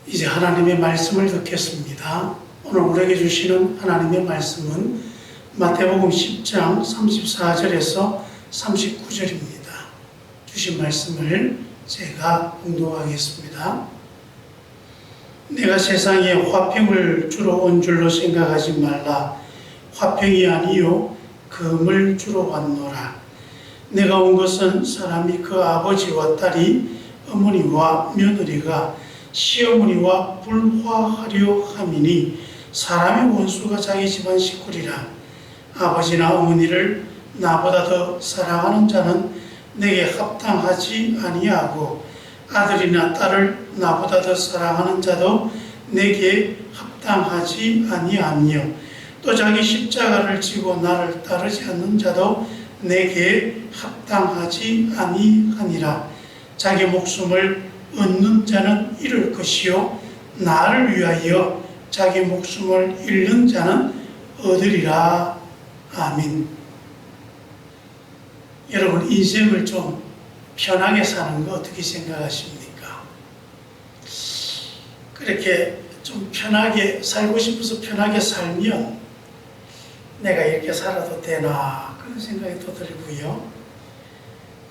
이제 하나님의 말씀을 듣겠습니다. 오늘 우리에게 주시는 하나님의 말씀은 마태복음 10장 34절에서 39절입니다. 주신 말씀을 제가 봉독하겠습니다. 내가 세상에 화평을 주러 온 줄로 생각하지 말라. 화평이 아니요 금을 주러 왔노라. 내가 온 것은 사람이 그 아버지와 딸이 어머니와 며느리가 시어머니와 불화하려 함이니 사람의 원수가 자기 집안 식구리라. 아버지나 어머니를 나보다 더 사랑하는 자는 내게 합당하지 아니하고 아들이나 딸을 나보다 더 사랑하는 자도 내게 합당하지 아니하며 또 자기 십자가를 지고 나를 따르지 않는 자도 내게 합당하지 아니하니라. 자기 목숨을 얻는 자는 잃을 것이요 나를 위하여 자기 목숨을 잃는 자는 얻으리라. 아멘. 여러분, 인생을 좀 편하게 사는 거 어떻게 생각하십니까? 그렇게 좀 편하게 살고 싶어서 편하게 살면 내가 이렇게 살아도 되나 그런 생각이 또 들고요.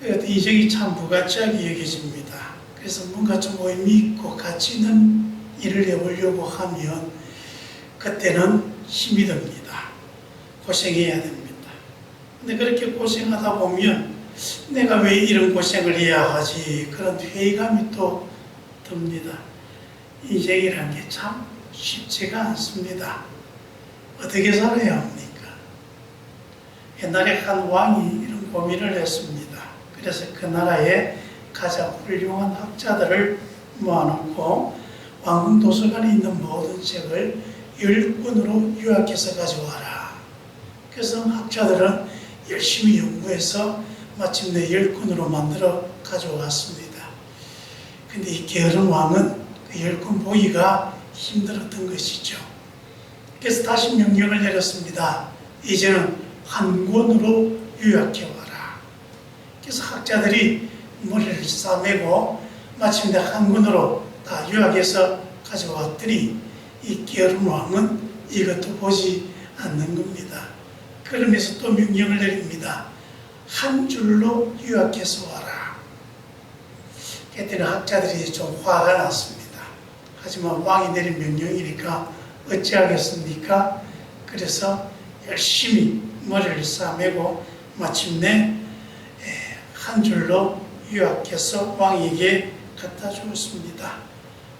인생이 참 무가치하게 여겨집니다. 그래서 뭔가 좀 의미 있고 가치 있는 일을 해보려고 하면 그때는 힘이 듭니다. 고생해야 됩니다. 근데 그렇게 고생하다 보면 내가 왜 이런 고생을 해야 하지? 그런 회의감이 또 듭니다. 인생이라는 게 참 쉽지가 않습니다. 어떻게 살아야 합니까? 옛날에 한 왕이 이런 고민을 했습니다. 그래서 그 나라에 가장 훌륭한 학자들을 모아놓고 왕궁 도서관에 있는 모든 책을 10권으로 요약해서 가져와라. 그래서 학자들은 열심히 연구해서 마침내 10권으로 만들어 가져왔습니다. 근데 이 게으른 왕은 그 10권 보기가 힘들었던 것이죠. 그래서 다시 명령을 내렸습니다. 이제는 한 권으로 요약해와라. 그래서 학자들이 머리를 싸매고 마침내 한 권으로 다 요약해서 가져왔더니 이 게으른 왕은 이것도 보지 않는 겁니다. 그러면서 또 명령을 내립니다. 한 줄로 요약해서 와라. 그때는 학자들이 좀 화가 났습니다. 하지만 왕이 내린 명령이니까 어찌하겠습니까? 그래서 열심히 머리를 싸매고 마침내 한 줄로 요약해서 왕에게 갖다 주었습니다.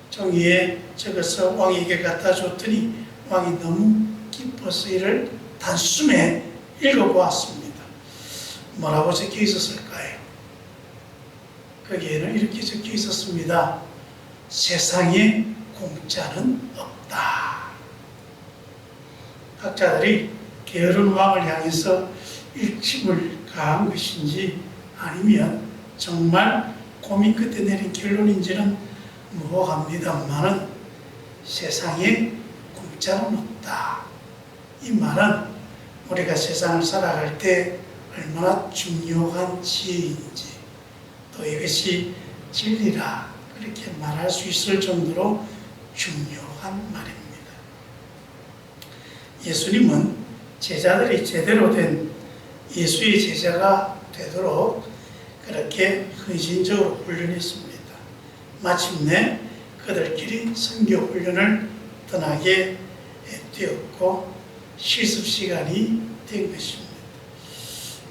종이에 적어서 왕에게 갖다 줬더니 왕이 너무 기뻐서 이를 단숨에 읽어보았습니다. 뭐라고 적혀 있었을까요? 거기에는 이렇게 적혀 있었습니다. 세상에 공짜는 없다. 학자들이 게으른 왕을 향해서 일침을 가한 것인지 아니면 정말 고민 끝에 내린 결론인지는 모호합니다만은 세상에 공짜는 없다. 이 말은 우리가 세상을 살아갈 때 얼마나 중요한 지혜인지 또 이것이 진리라 그렇게 말할 수 있을 정도로 중요한 말입니다. 예수님은 제자들이 제대로 된 예수의 제자가 되도록 그렇게 헌신적으로 훈련했습니다. 마침내 그들끼리 선교 훈련을 떠나게 되었고 실습 시간이 된 것입니다.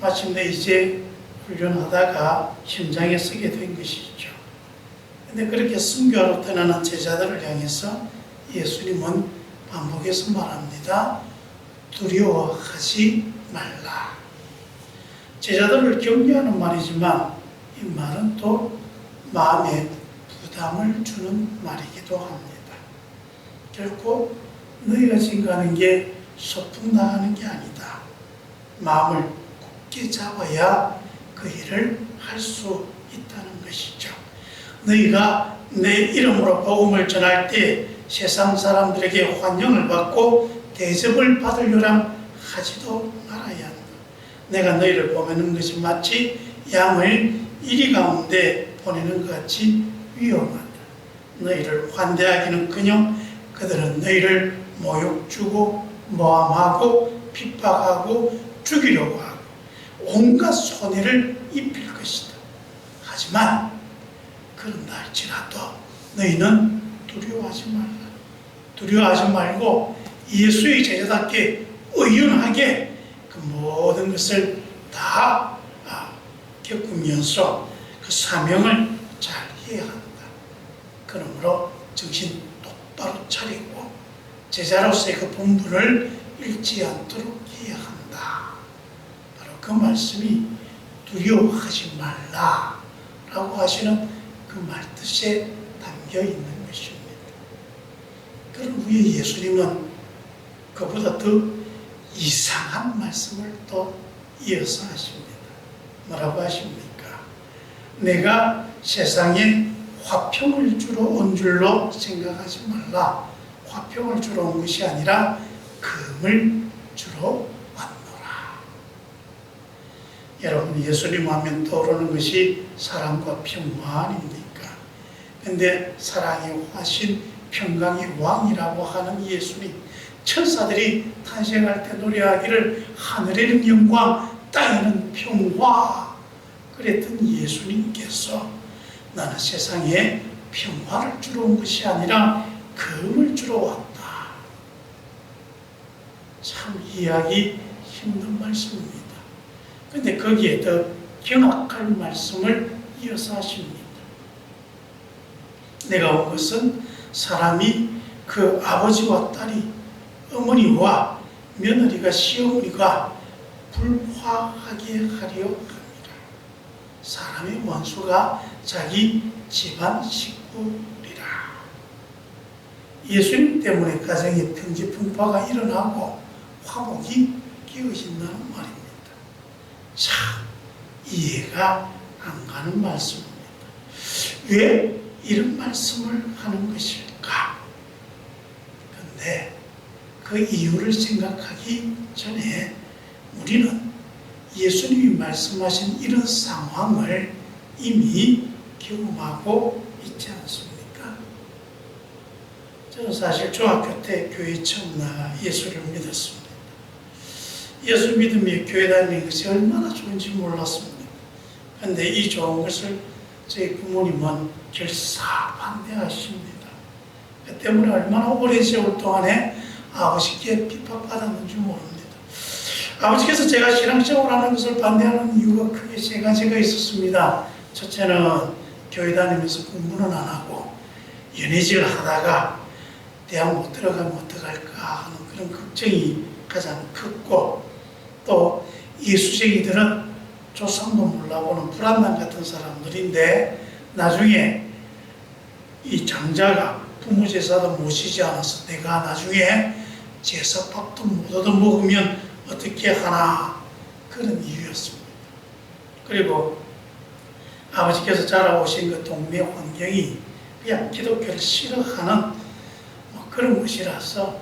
마침내 이제 훈련하다가 현장에 서게 된 것이죠. 그런데 그렇게 선교하러 떠나는 제자들을 향해서 예수님은 반복해서 말합니다. 두려워하지 말라. 제자들을 격려하는 말이지만 이 말은 또 마음에 부담을 주는 말이기도 합니다. 결코 너희가 증거하는 게 소풍 나가는 게 아니다. 마음을 굳게 잡아야 그 일을 할 수 있다는 것이죠. 너희가 내 이름으로 복음을 전할 때 세상 사람들에게 환영을 받고 대접을 받으려랑 하지도 말아야 한다. 내가 너희를 보내는 것이 마치 양을 이리 가운데 보내는 것 같이 위험하다. 너희를 환대하기는커녕 그들은 너희를 모욕 주고 모함하고 핍박하고 죽이려고 하고 온갖 손해를 입힐 것이다. 하지만 그런다 할지라도 너희는 두려워하지 말라. 두려워하지 말고 예수의 제자답게 의연하게 그 모든 것을 다 겪으면서 그 사명을 잘 해야 한다. 그러므로 정신 똑바로 차리고 제자로서의 그 본분을 잃지 않도록 해야 한다. 바로 그 말씀이 두려워하지 말라라고 하시는 그 말뜻에 담겨 있는 것입니다. 그런 후에 예수님은 그보다 더 이상한 말씀을 또 이어서 하십니다. 뭐라고 하십니까? 내가 세상에 화평을 주러 온 줄로 생각하지 말라. 화평을 주러 온 것이 아니라 금을 주러 왔노라. 여러분, 예수님 하면 떠오르는 것이 사랑과 평화 아닙니까? 근데 사랑의 화신, 평강의 왕이라고 하는 예수님, 천사들이 탄생할 때 노래하기를 하늘에는 영광, 땅에는 평화 그랬던 예수님께서 나는 세상에 평화를 주러 온 것이 아니라 금을 주러 왔다. 참 이해하기 힘든 말씀입니다. 그런데 거기에 더 경악할 말씀을 이어서 하십니다. 내가 온 것은 사람이 그 아버지와 딸이 어머니와 며느리가 시어머니가 불화하게 하려 합니다. 사람의 원수가 자기 집안 식구리라. 예수님 때문에 가정에 편지풍파가 일어나고 화목이 깨어진다는 말입니다. 참 이해가 안 가는 말씀입니다. 왜 이런 말씀을 하는 것일까? 그런데 그 이유를 생각하기 전에 우리는 예수님이 말씀하신 이런 상황을 이미 경험하고 있지 않습니까? 저는 사실 중학교 때 교회 처음 나가 예수를 믿었습니다. 예수 믿음이 교회 다니는 것이 얼마나 좋은지 몰랐습니다. 그런데 이 좋은 것을 저희 부모님은 결사반대하십니다. 그 때문에 얼마나 오랜 세월 동안에 아버지께 핍박받았는지 모릅니다. 아버지께서 제가 신앙생활을 하는 것을 반대하는 이유가 크게 세 가지가 있었습니다. 첫째는 교회 다니면서 공부는 안 하고 연애질 하다가 대학 못 들어가면 어떡할까 하는 그런 걱정이 가장 컸고, 또 예수쟁이들은 조상도 몰라보는 불안난 같은 사람들인데 나중에 이 장자가 부모 제사도 모시지 않아서 내가 나중에 제사밥도 못 얻어먹으면 어떻게 하나, 그런 이유였습니다. 그리고 아버지께서 자라오신 그 동네 환경이 그냥 기독교를 싫어하는 그런 것이라서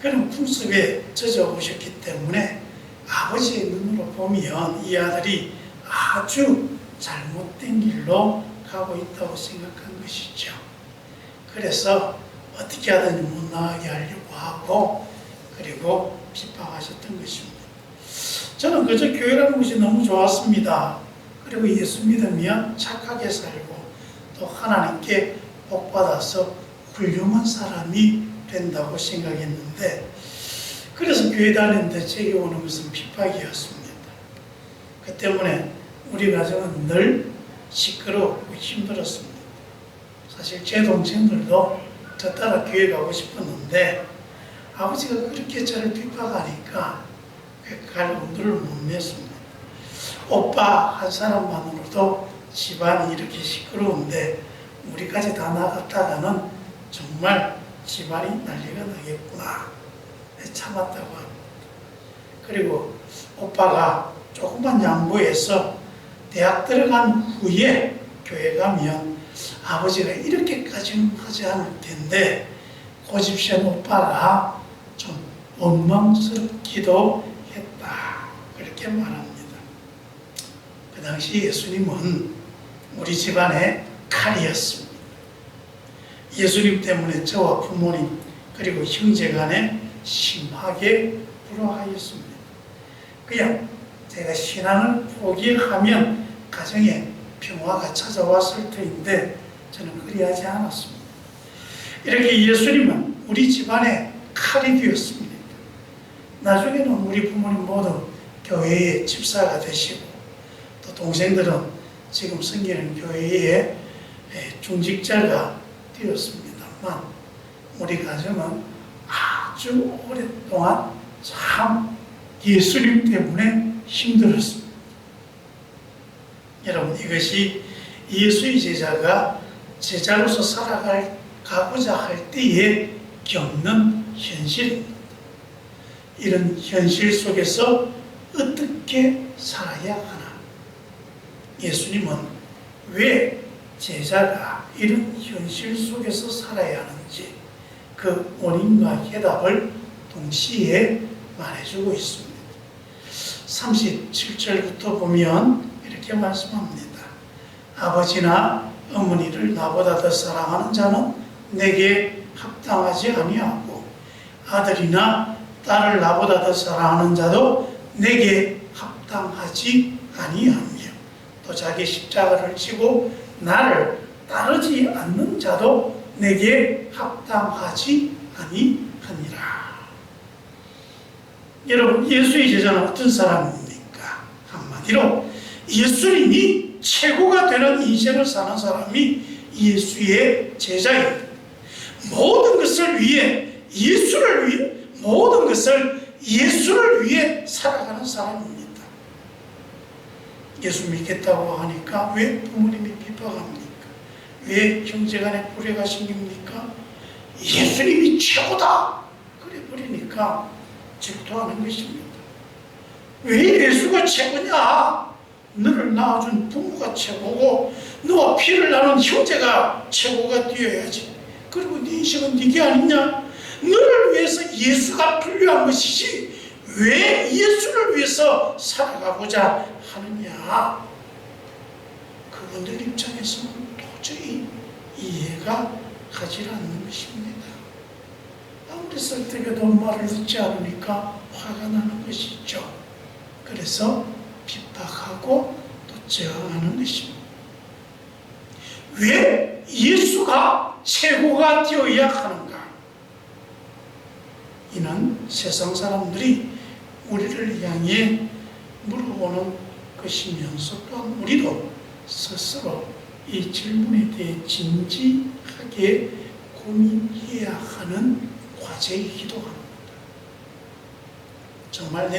그런 풍습에 젖어오셨기 때문에 아버지의 눈으로 보면 이 아들이 아주 잘못된 길로 가고 있다고 생각한 것이죠. 그래서 어떻게 하든지 못 나가게 하려고 하고 그리고 핍박하셨던 것입니다. 저는 그저 교회라는 것이 너무 좋았습니다. 그리고 예수 믿으면 착하게 살고 또 하나님께 복받아서 훌륭한 사람이 된다고 생각했는데, 그래서 교회 다니는데 제게 오는 것은 핍박이었습니다. 그 때문에 우리 가정은 늘 시끄럽고 힘들었습니다. 사실 제 동생들도 저 따라 교회 가고 싶었는데 아버지가 그렇게 저를 핍박하니까 갈 엄두를 못 냈습니다. 오빠 한 사람만으로도 집안이 이렇게 시끄러운데 우리까지 다 나갔다가는 정말 집안이 난리가 나겠구나 참았다고 합니다. 그리고 오빠가 조금만 양보해서 대학 들어간 후에 교회 가면 아버지가 이렇게까지는 하지 않을 텐데 고집센 오빠가 좀 원망스럽기도 했다, 그렇게 말합니다. 그 당시 예수님은 우리 집안의 칼이었습니다. 예수님 때문에 저와 부모님 그리고 형제간에 심하게 불화하였습니다. 그냥 제가 신앙을 포기하면 가정에 평화가 찾아왔을 터인데 저는 그리하지 않았습니다. 이렇게 예수님은 우리 집안의 칼이 되었습니다. 나중에는 우리 부모님 모두 교회의 집사가 되시고 또 동생들은 지금 섬기는 교회의 중직자가 되었습니다만 우리 가정은 아주 오랫동안 참 예수님 때문에 힘들었습니다. 여러분, 이것이 예수의 제자가 제자로서 살아가고자 할 때에 겪는 현실입니다. 이런 현실 속에서 어떻게 살아야 하나? 예수님은 왜 제자가 이런 현실 속에서 살아야 하는지 그 원인과 해답을 동시에 말해주고 있습니다. 37절부터 보면 이렇게 말씀합니다. 아버지나 어머니를 나보다 더 사랑하는 자는 내게 합당하지 아니하고 아들이나 딸을 나보다 더 사랑하는 자도 내게 합당하지 아니하며 또 자기 십자가를 지고 나를 따르지 않는 자도 내게 합당하지 아니하니라. 여러분, 예수의 제자는 어떤 사람입니까? 한마디로 예수님이 최고가 되는 인생을 사는 사람이 예수의 제자입니다. 모든 것을 위해 예수를 위해 모든 것을 예수를 위해 살아가는 사람입니다. 예수 믿겠다고 하니까 왜 부모님이 비판합니까? 왜 형제간에 불화가 생깁니까? 예수님이 최고다! 그래 버리니까 질투하는 것입니다. 왜 예수가 최고냐? 너를 낳아준 부모가 최고고 너와 피를 나눈 형제가 최고가 되어야지. 그리고 네 인생은 네게 아니냐? 너를 위해서 예수가 필요한 것이지 왜 예수를 위해서 살아가고자 하느냐? 그분들 입장에서는 도저히 이해가 가지 않는 것입니다. 아무리 설득해도 말을 듣지 않으니까 화가 나는 것이죠. 그래서 핍박하고 또 저항하는 것입니다. 왜 예수가 최고가 되어야 하는가? 이는 세상 사람들이 우리를 향해 물어보는 것이면서 또한 우리도 스스로 이 질문에 대해 진지하게 고민해야 하는 과제이기도 합니다. 정말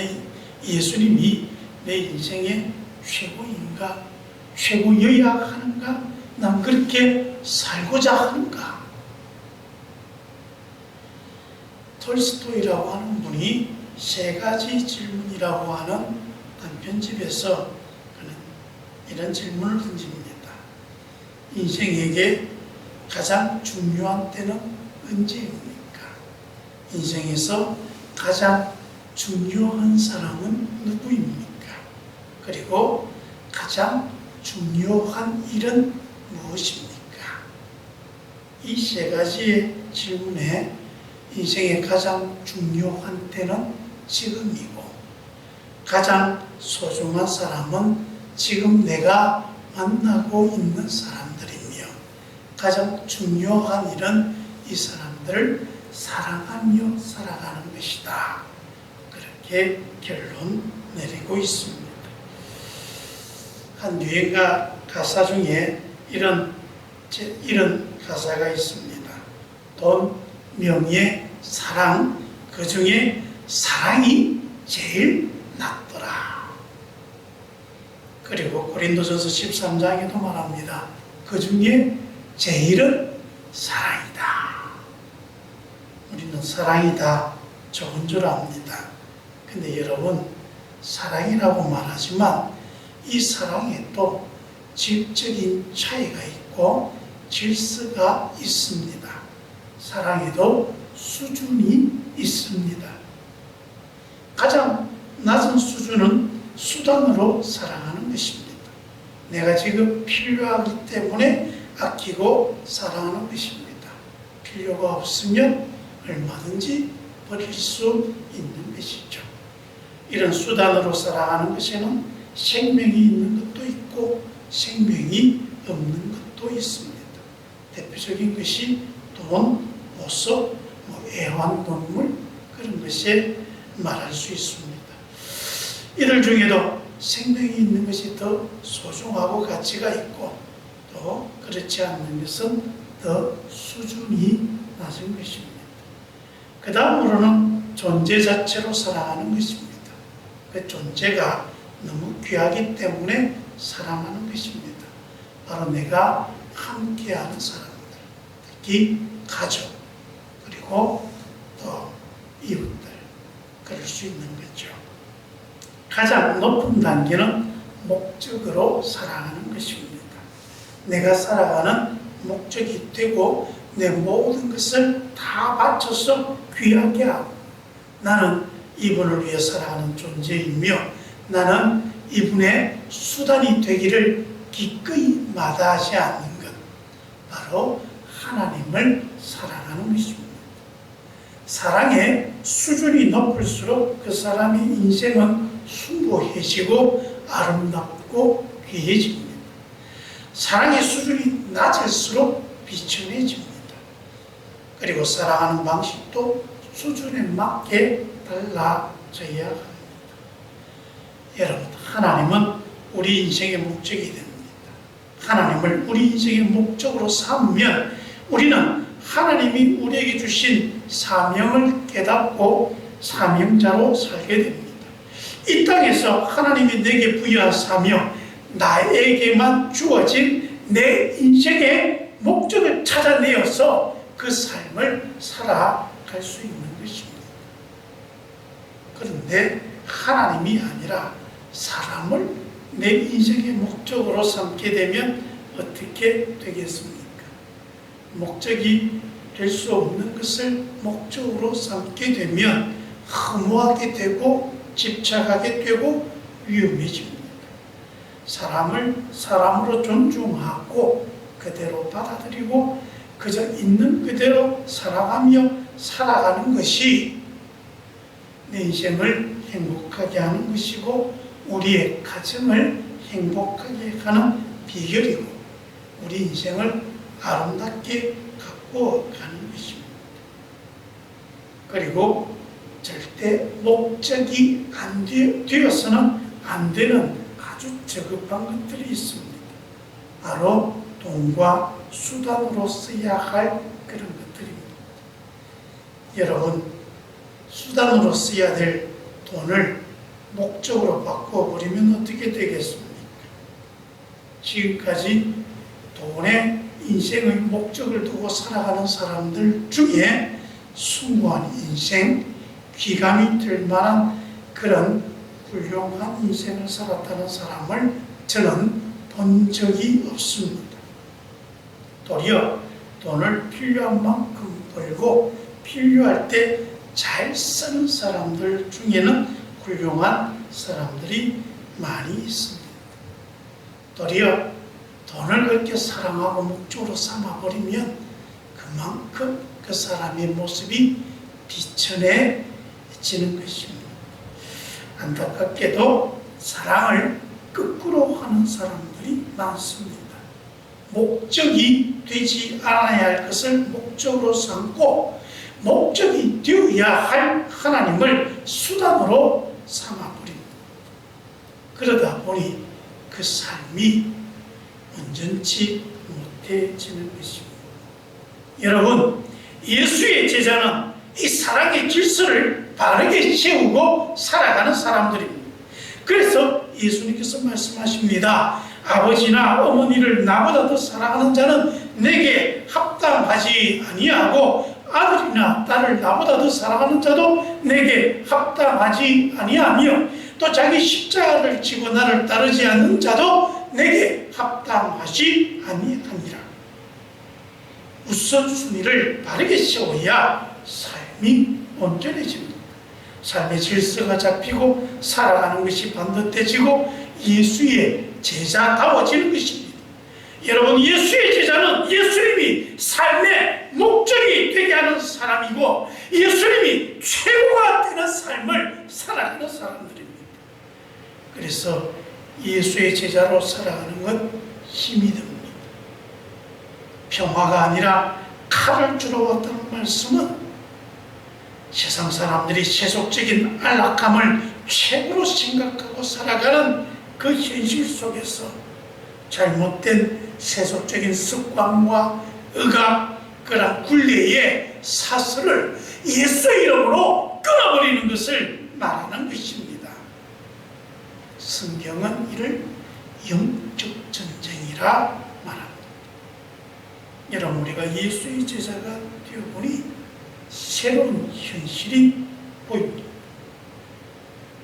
예수님이 내 인생의 최고인가? 최고여야 하는가? 난 그렇게 살고자 하는가? 톨스토이라고 하는 분이 세 가지 질문이라고 하는 단편집에서 그는 이런 질문을 던집니다. 인생에게 가장 중요한 때는 언제입니까? 인생에서 가장 중요한 사람은 누구입니까? 그리고 가장 중요한 일은 무엇입니까? 이 세 가지의 질문에 인생의 가장 중요한 때는 지금이고 가장 소중한 사람은 지금 내가 만나고 있는 사람들이며 가장 중요한 일은 이 사람들을 사랑하며 살아가는 것이다. 그렇게 결론 내리고 있습니다. 한 유행가 가사 중에 이런 가사가 있습니다. 돈, 명예, 사랑, 그 중에 사랑이 제일 낫더라. 그리고 고린도전서 13장에도 말합니다. 그 중에 제일은 사랑이다. 우리는 사랑이 다 좋은 줄 압니다. 근데 여러분, 사랑이라고 말하지만 이 사랑에 또 질적인 차이가 있고 질서가 있습니다. 사랑에도 수준이 있습니다. 가장 낮은 수준은 수단으로 사랑하는 것입니다. 내가 지금 필요하기 때문에 아끼고 사랑하는 것입니다. 필요가 없으면 얼마든지 버릴 수 있는 것이죠. 이런 수단으로 살아가는 것에는 생명이 있는 것도 있고 생명이 없는 것도 있습니다. 대표적인 것이 돈, 보석, 애완동물 그런 것에 말할 수 있습니다. 이들 중에도 생명이 있는 것이 더 소중하고 가치가 있고 또 그렇지 않는 것은 더 수준이 낮은 것입니다. 그 다음으로는 존재 자체로 살아가는 것입니다. 그 존재가 너무 귀하기 때문에 사랑하는 것입니다. 바로 내가 함께하는 사람들, 특히 가족, 그리고 또 이웃들, 그럴 수 있는 거죠. 가장 높은 단계는 목적으로 살아가는 것입니다. 내가 살아가는 목적이 되고 내 모든 것을 다 바쳐서 귀하게 하고 나는 이분을 위해 살아가는 존재이며 나는 이분의 수단이 되기를 기꺼이 마다하지 않는 것, 바로 하나님을 사랑하는 것입니다. 사랑의 수준이 높을수록 그 사람의 인생은 숭고해지고 아름답고 귀해집니다. 사랑의 수준이 낮을수록 비천해집니다. 그리고 사랑하는 방식도 수준에 맞게 달라져야 합니다. 여러분, 하나님은 우리 인생의 목적이 됩니다. 하나님을 우리 인생의 목적으로 삼으면 우리는 하나님이 우리에게 주신 사명을 깨닫고 사명자로 살게 됩니다. 이 땅에서 하나님이 내게 부여한 사명, 나에게만 주어진 내 인생의 목적을 찾아내어서 그 삶을 살아갈 수 있는 것입니다. 그런데 하나님이 아니라 사람을 내 인생의 목적으로 삼게 되면 어떻게 되겠습니까? 목적이 될 수 없는 것을 목적으로 삼게 되면 허무하게 되고 집착하게 되고 위험해집니다. 사람을 사람으로 존중하고 그대로 받아들이고 그저 있는 그대로 살아가며 살아가는 것이 내 인생을 행복하게 하는 것이고 우리의 가정을 행복하게 하는 비결이고 우리 인생을 아름답게 갖고 가는 것입니다. 그리고 절대 목적이 되어서는 안 되는 아주 저급한 것들이 있습니다. 바로 돈과 수단으로 써야 할 그런 것들입니다. 여러분, 수단으로 써야 될 돈을 목적으로 바꿔버리면 어떻게 되겠습니까? 지금까지 돈에 인생의 목적을 두고 살아가는 사람들 중에 숭고한 인생, 귀감이 될 만한 그런 훌륭한 인생을 살았다는 사람을 저는 본 적이 없습니다. 도리어 돈을 필요한 만큼 벌고 필요할 때 잘 쓰는 사람들 중에는 훌륭한 사람들이 많이 있습니다. 도리어 돈을 그렇게 사랑하고 목적으로 삼아버리면 그만큼 그 사람의 모습이 비천해지는 것입니다. 안타깝게도 사랑을 거꾸로 하는 사람들이 많습니다. 목적이 되지 않아야 할 것을 목적으로 삼고 목적이 되어야 할 하나님을 수단으로 삼아버립니다. 그러다 보니 그 삶이 온전치 못해지는 것입니다. 여러분, 예수의 제자는 이 사랑의 질서를 바르게 세우고 살아가는 사람들입니다. 그래서 예수님께서 말씀하십니다. 아버지나 어머니를 나보다 더 사랑하는 자는 내게 합당하지 아니하고 아들이나 딸을 나보다 더 사랑하는 자도 내게 합당하지 아니하며 또 자기 십자가를 지고 나를 따르지 않는 자도 내게 합당하지 아니하니라. 우선순위를 바르게 세워야 삶이 온전해집니다. 삶의 질서가 잡히고 살아가는 것이 반듯해지고 예수의 제자다워지는 것입니다. 여러분, 예수의 제자는 예수님이 삶의 목적이 하는 사람이고 예수님이 최고가 되는 삶을 살아가는 사람들입니다. 그래서 예수의 제자로 살아가는 건 힘이 듭니다. 평화가 아니라 칼을 주러 왔다는 말씀은 세상 사람들이 세속적인 안락함을 최고로 생각하고 살아가는 그 현실 속에서 잘못된 세속적인 습관과 의각, 그런 굴레의 사슬을 예수 이름으로 끊어버리는 것을 말하는 것입니다. 성경은 이를 영적 전쟁이라 말합니다. 여러분, 우리가 예수의 제자가 되어보니 새로운 현실이 보입니다.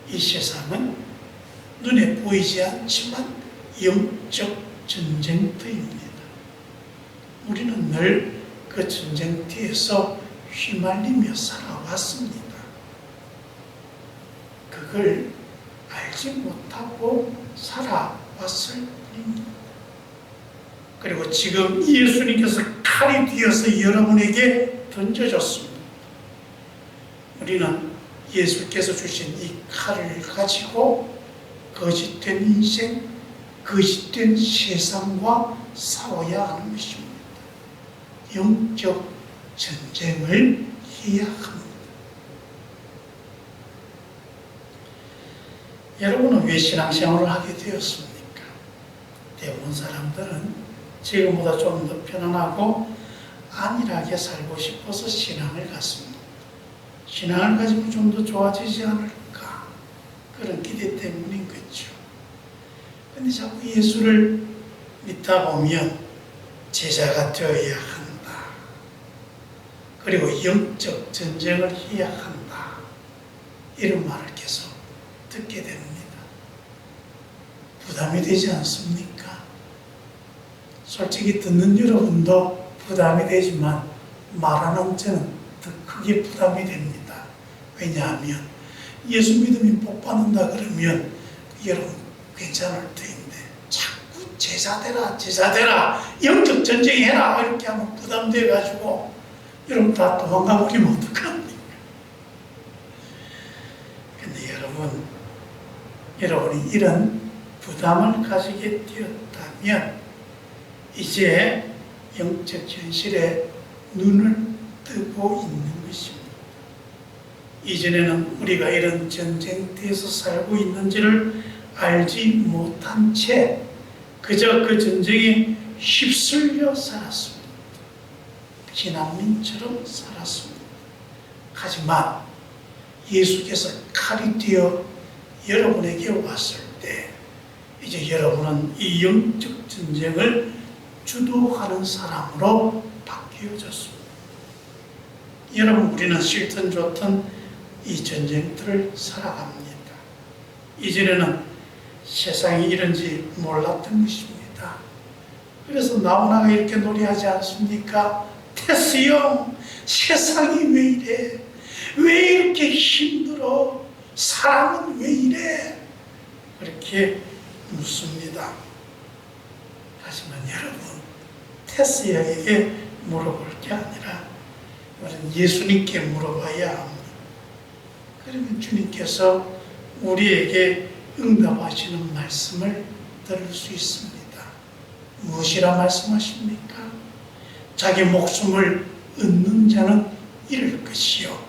이 세상은 눈에 보이지 않지만 영적 전쟁터입니다. 우리는 늘 그 전쟁터에서 휘말리며 살아왔습니다. 그걸 알지 못하고 살아왔을 뿐입니다. 그리고 지금 예수님께서 칼이 되어서 여러분에게 던져졌습니다. 우리는 예수께서 주신 이 칼을 가지고 거짓된 인생, 거짓된 세상과 싸워야 하는 것입니다. 영적 전쟁을 해야 합니다. 여러분은 왜 신앙생활을 하게 되었습니까? 대부분 사람들은 지금보다 좀 더 편안하고 안일하게 살고 싶어서 신앙을 갖습니다. 신앙을 가지면 좀 더 좋아지지 않을까, 그런 기대 때문인 거죠. 근데 자꾸 예수를 믿다 보면 제자가 되어야 한다, 그리고 영적 전쟁을 해야 한다, 이런 말을 계속 듣게 됩니다. 부담이 되지 않습니까? 솔직히 듣는 여러분도 부담이 되지만 말하는 저는 더 크게 부담이 됩니다. 왜냐하면 예수 믿으면 복 받는다 그러면 여러분 괜찮을 터인데 자꾸 제자 되라, 제자 되라, 영적 전쟁해라 이렇게 하면 부담돼 가지고 여러분 다 도망가 버리면 어떡합니까? 근데 여러분이 이런 부담을 가지게 되었다면 이제 영적 현실에 눈을 뜨고 있는 것입니다. 이전에는 우리가 이런 전쟁터에서 살고 있는지를 알지 못한 채 그저 그 전쟁에 휩쓸려 살았습니다. 피난민처럼 살았습니다. 하지만 예수께서 칼이 되어 여러분에게 왔을 때 이제 여러분은 이 영적 전쟁을 주도하는 사람으로 바뀌어졌습니다. 여러분, 우리는 싫든 좋든 이 전쟁터를 살아갑니다. 이전에는 세상이 이런지 몰랐던 것입니다. 그래서 나훈아가 이렇게 노래하지 않습니까? 테스 형, 세상이 왜 이래? 왜 이렇게 힘들어? 사람은 왜 이래? 그렇게 묻습니다. 하지만 여러분, 테스 형에게 물어볼 게 아니라 우리는 예수님께 물어봐야 합니다. 그러면 주님께서 우리에게 응답하시는 말씀을 들을 수 있습니다. 무엇이라 말씀하십니까? 자기 목숨을 얻는 자는 잃을 것이요,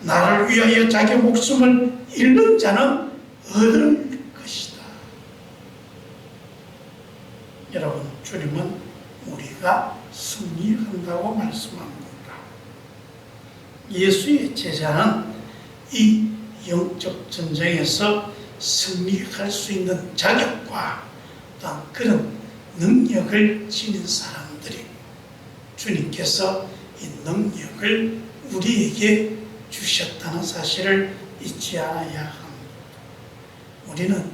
나를 위하여 자기 목숨을 잃는 자는 얻을 것이다. 여러분, 주님은 우리가 승리한다고 말씀합니다. 예수의 제자는 이 영적 전쟁에서 승리할 수 있는 자격과 또한 그런 능력을 지닌 사람들이 주님께서 이 능력을 우리에게 주셨다는 사실을 잊지 않아야 합니다. 우리는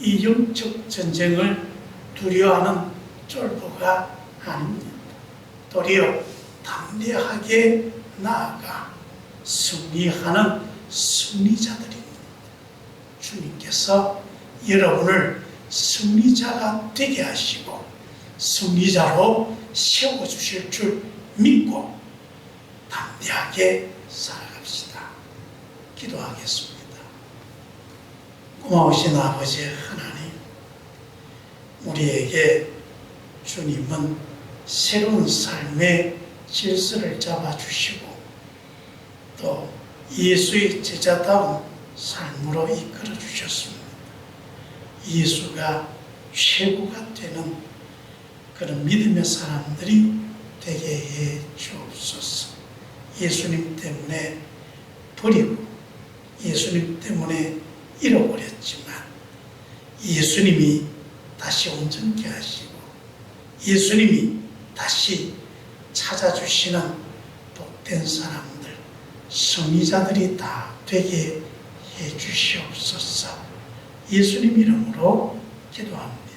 이 영적 전쟁을 두려워하는 쫄보가 아닙니다. 도리어 담대하게 나아가 승리하는 승리자들입니다. 주님께서 여러분을 승리자가 되게 하시고 승리자로 세워주실 줄 믿고 담대하게 살아갑시다. 기도하겠습니다. 고마우신 아버지 하나님, 우리에게 주님은 새로운 삶의 질서를 잡아주시고 또 예수의 제자다운 삶으로 이끌어 주셨습니다. 예수가 최고가 되는 그런 믿음의 사람들이 되게 해 주옵소서. 예수님 때문에 버리고 예수님 때문에 잃어버렸지만 예수님이 다시 온전케 하시고 예수님이 다시 찾아주시는 복된 사람들, 성의자들이 다 되게 해 주시옵소서. 예수님 이름으로 기도합니다.